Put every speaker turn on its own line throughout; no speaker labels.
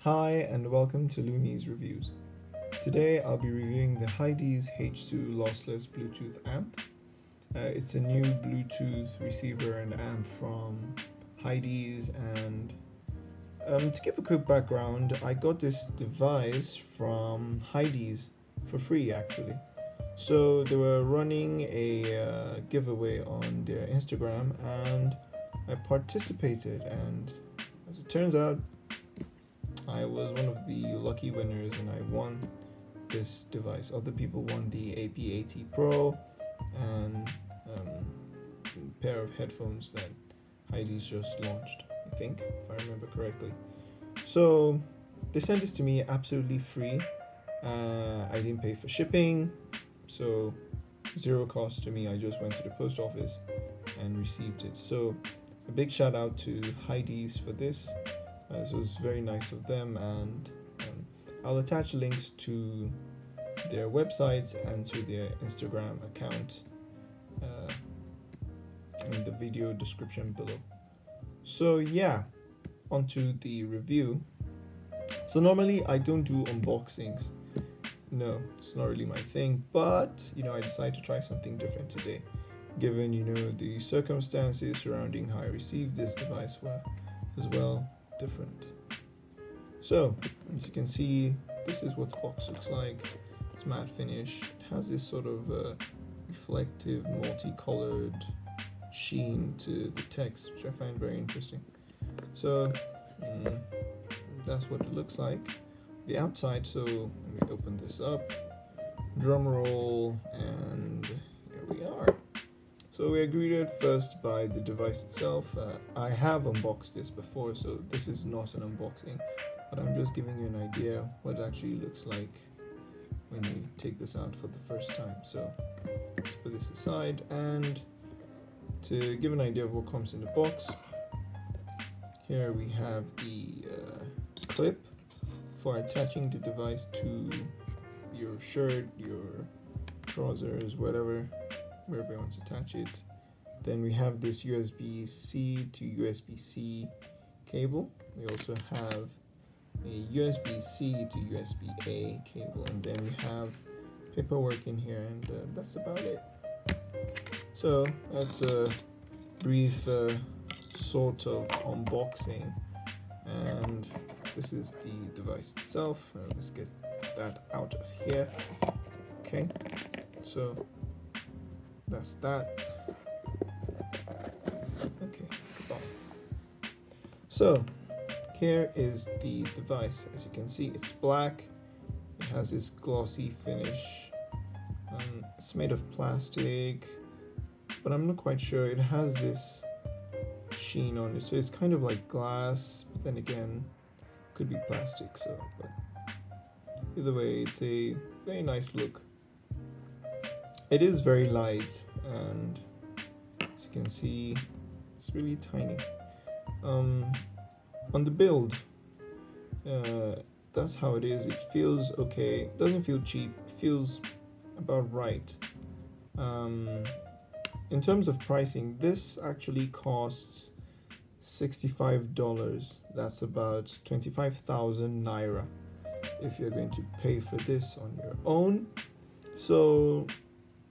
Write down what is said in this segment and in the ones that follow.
Hi and welcome to Looney's Reviews. Today I'll be reviewing the Hidizs H2 Lossless Bluetooth amp. It's a new Bluetooth receiver and amp from Hidizs, and to give a quick background, I got this device from Hidizs for free actually. So they were running a giveaway on their Instagram and I participated, and as it turns out I was one of the lucky winners and I won this device. Other people won the AP80 Pro and a pair of headphones that Hidizs just launched, I think, if I remember correctly. So they sent this to me absolutely free. I didn't pay for shipping, so zero cost to me. I just went to the post office and received it. So a big shout out to Hidizs for this. So it's very nice of them, and I'll attach links to their websites and to their Instagram account in the video description below. So yeah, onto the review. So normally I don't do unboxings. No, it's not really my thing, but I decided to try something different today, given the circumstances surrounding how I received this device were as well different. So as you can see, this is what the box looks like. It's matte finish. It has this sort of reflective multicolored sheen to the text, which I find very interesting. So that's what it looks like, the outside. So let me open this up, drum roll, and here we are. So we are greeted first by the device itself. I have unboxed this before, so this is not an unboxing, but I'm just giving you an idea what it actually looks like when you take this out for the first time. So let's put this aside, and to give an idea of what comes in the box, here we have the clip for attaching the device to your shirt, your trousers, wherever you want to attach it. Then we have this USB-C to USB-C cable. We also have a USB-C to USB-A cable, and then we have paperwork in here, and that's about it. So that's a brief sort of unboxing, and this is the device itself. Let's get that out of here. Okay, so that's that. Okay, goodbye. So here is the device. As you can see, it's black. It has this glossy finish. It's made of plastic, but I'm not quite sure. It has this sheen on it, so it's kind of like glass, but then again, could be plastic. So, but either way, it's a very nice look. It is very light, and as you can see, it's really tiny. On the build, that's how it is. It feels okay. It doesn't feel cheap. It feels about right. In terms of pricing, this actually costs $65. That's about 25,000 naira if you're going to pay for this on your own. So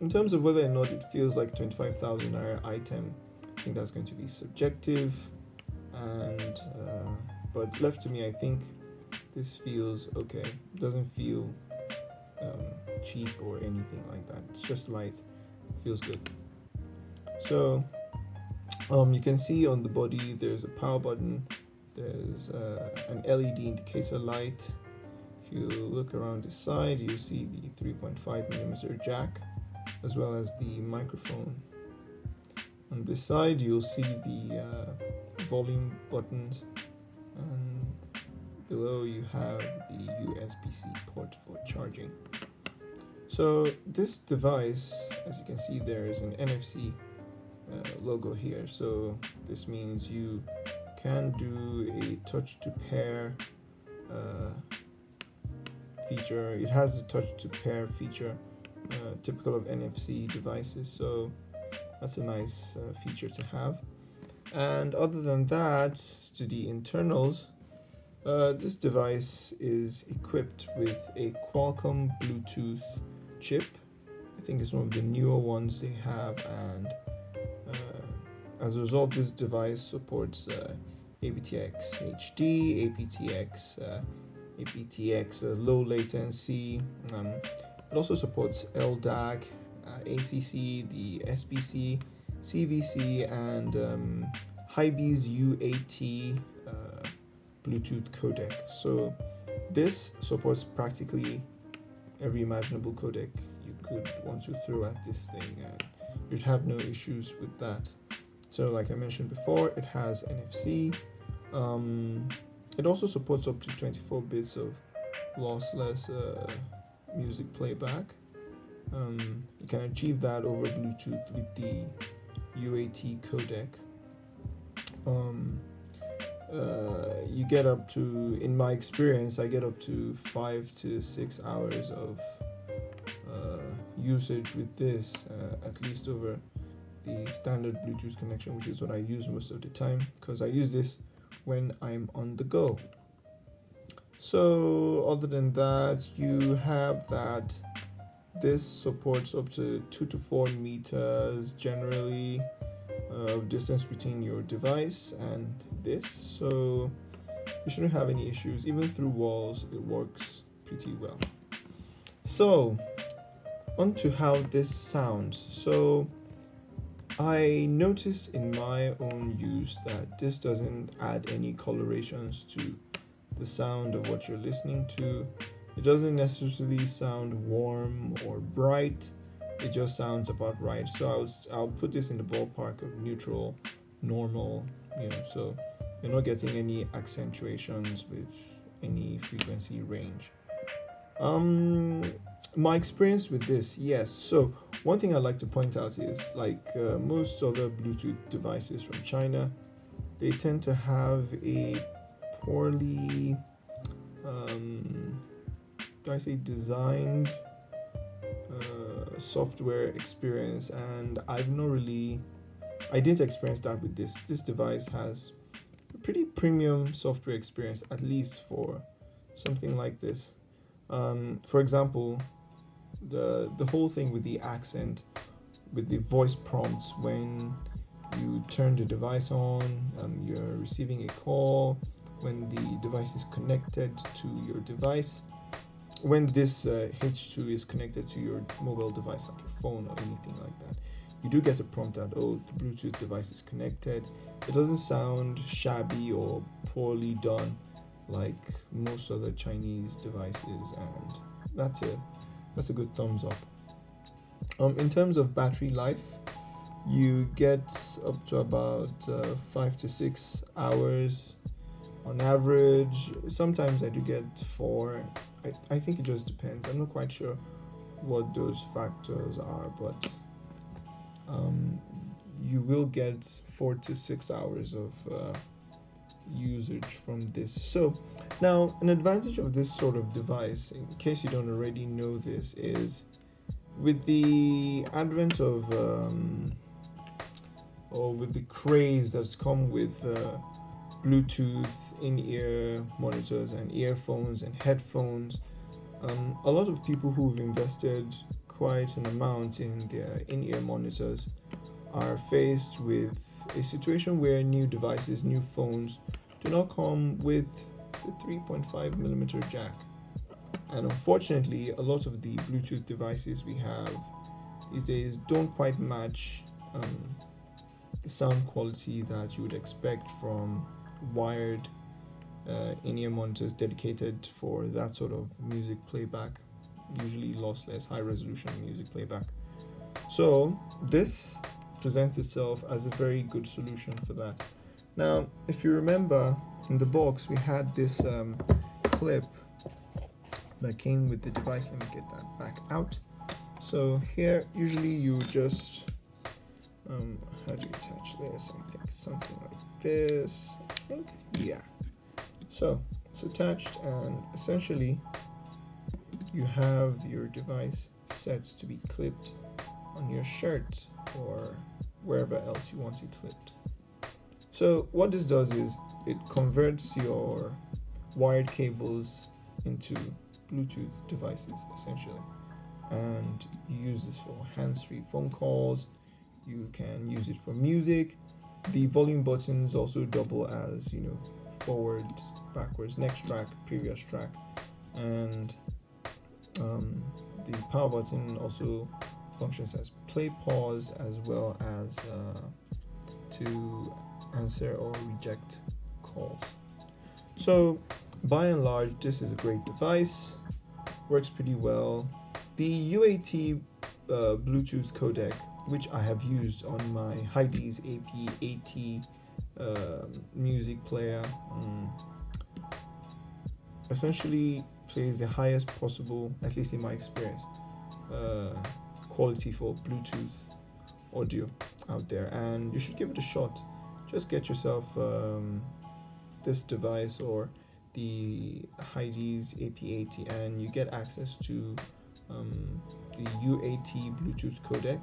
in terms of whether or not it feels like 25,000 naira item, I think that's going to be subjective, and but left to me, I think this feels okay. It doesn't feel cheap or anything like that. It's just light, feels good. So you can see on the body there's a power button, there's an LED indicator light. If you look around the side, you see the 3.5mm jack, as well as the microphone. On this side, you'll see the volume buttons, and below you have the USB-C port for charging. So this device, as you can see, there is an NFC logo here. So this means you can do a touch to pair feature. It has the touch to pair feature, typical of NFC devices, so that's a nice feature to have. And other than that, to the internals, This device is equipped with a Qualcomm Bluetooth chip. I think it's one of the newer ones they have, and as a result, this device supports aptX HD, aptX low latency. It also supports LDAC, ACC, the SBC, CVC, and Hidizs UAT Bluetooth codec. So this supports practically every imaginable codec you could want to throw at this thing, and you'd have no issues with that. So like I mentioned before, it has NFC. It also supports up to 24 bits of lossless music playback. You can achieve that over Bluetooth with the UAT codec. You get up to, in my experience, I get up to 5 to 6 hours of usage with this, at least over the standard Bluetooth connection, which is what I use most of the time, because I use this when I'm on the go. So other than that, you have that this supports up to 2 to 4 meters generally of distance between your device and this, so you shouldn't have any issues. Even through walls, it works pretty well. So on to how this sounds. So I noticed in my own use that this doesn't add any colorations to the sound of what you're listening to. It doesn't necessarily sound warm or bright. It just sounds about right. So I'll put this in the ballpark of neutral, normal, so you're not getting any accentuations with any frequency range. My experience with this, yes. So one thing I'd like to point out is, like most other Bluetooth devices from China, they tend to have a poorly, designed software experience, and I didn't experience that with this. This device has a pretty premium software experience, at least for something like this. For example, the whole thing with the accent, with the voice prompts when you turn the device on, you're receiving a call, when the device is connected to your device, when this H2 is connected to your mobile device, like your phone or anything like that, you do get a prompt that, oh, the Bluetooth device is connected. It doesn't sound shabby or poorly done like most other Chinese devices, and that's a good thumbs up. In terms of battery life, you get up to about 5 to 6 hours on average. Sometimes I do get 4. I think it just depends. I'm not quite sure what those factors are, but you will get 4 to 6 hours of usage from this. So now, an advantage of this sort of device, in case you don't already know this, is with the advent of or with the craze that's come with Bluetooth in-ear monitors and earphones and headphones, a lot of people who've invested quite an amount in their in-ear monitors are faced with a situation where new devices, new phones, do not come with the 3.5 millimeter jack. And unfortunately, a lot of the Bluetooth devices we have these days don't quite match the sound quality that you would expect from wired in-ear monitors dedicated for that sort of music playback, usually lossless, high resolution music playback. So this presents itself as a very good solution for that. Now, if you remember, in the box we had this clip that came with the device. Let me get that back out. So here, usually you just how do you attach this? I think something like this. I think, yeah. So it's attached, and essentially you have your device set to be clipped on your shirt or wherever else you want it clipped. So what this does is it converts your wired cables into Bluetooth devices essentially, and you use this for hands-free phone calls. You can use it for music. The volume buttons also double as, you know, forward, backwards, next track, previous track, and the power button also functions as play, pause, as well as to answer or reject calls. So by and large, this is a great device, works pretty well. The UAT Bluetooth codec, which I have used on my Hidizs AP80 music player, essentially plays the highest possible, at least in my experience, quality for Bluetooth audio out there, and you should give it a shot. Just get yourself this device or the Hidizs AP80, and you get access to the UAT Bluetooth codec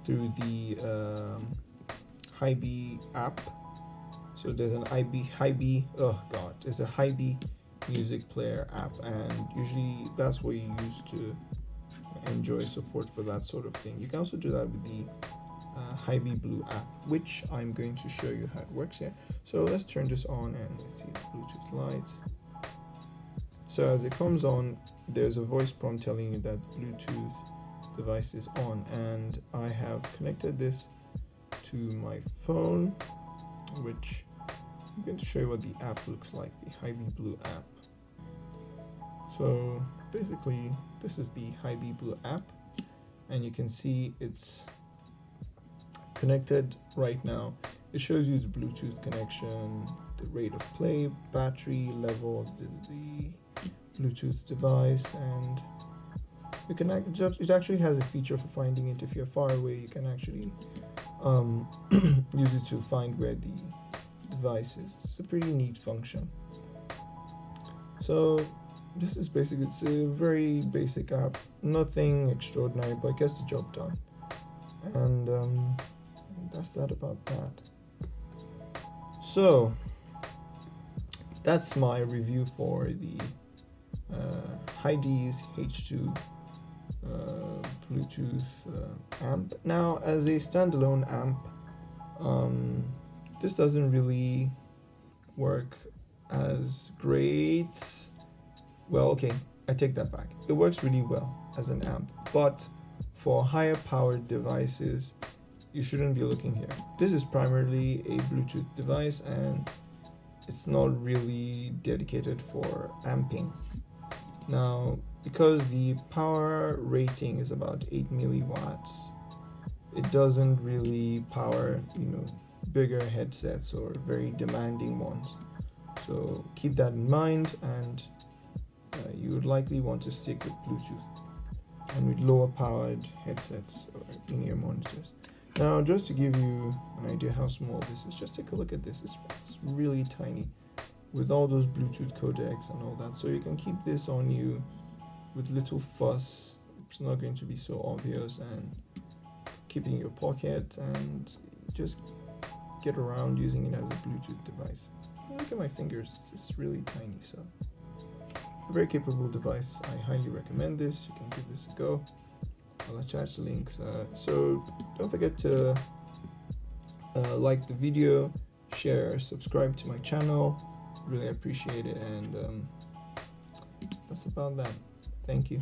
through the Hidizs app. So there's an there's a Hidizs music player app, and usually that's what you use to enjoy support for that sort of thing. You can also do that with the Hidizs Blue app, which I'm going to show you how it works here. So let's turn this on and let's see the Bluetooth lights. So as it comes on, there's a voice prompt telling you that Bluetooth device is on, and I have connected this to my phone, which I'm going to show you what the app looks like, the Hidizs Blue app. So basically this is the Hidizs Blue app, and you can see it's connected right now. It shows you the Bluetooth connection, the rate of play, battery level of the Bluetooth device, and you can it actually has a feature for finding it. If you're far away, you can actually use it to find where the device is. It's a pretty neat function. So this is basically, it's a very basic app, nothing extraordinary, but it gets the job done. And that's that about that. So that's my review for the Hidizs H2 Bluetooth amp. Now, as a standalone amp, this doesn't really work as great. Well, okay, I take that back. It works really well as an amp, but for higher powered devices, you shouldn't be looking here. This is primarily a Bluetooth device, and it's not really dedicated for amping. Now, because the power rating is about 8 milliwatts, it doesn't really power, you know, bigger headsets or very demanding ones. So keep that in mind, and you would likely want to stick with Bluetooth and with lower powered headsets or in-ear monitors. Now, just to give you an idea how small this is, just take a look at this. It's really tiny with all those Bluetooth codecs and all that. So you can keep this on you with little fuss. It's not going to be so obvious, and keep it in your pocket and just get around using it as a Bluetooth device. Look at my fingers, it's really tiny. So a very capable device. I highly recommend this. You can give this a go. I'll attach the links. So don't forget to like the video, share, subscribe to my channel. Really appreciate it, and that's about that. Thank you.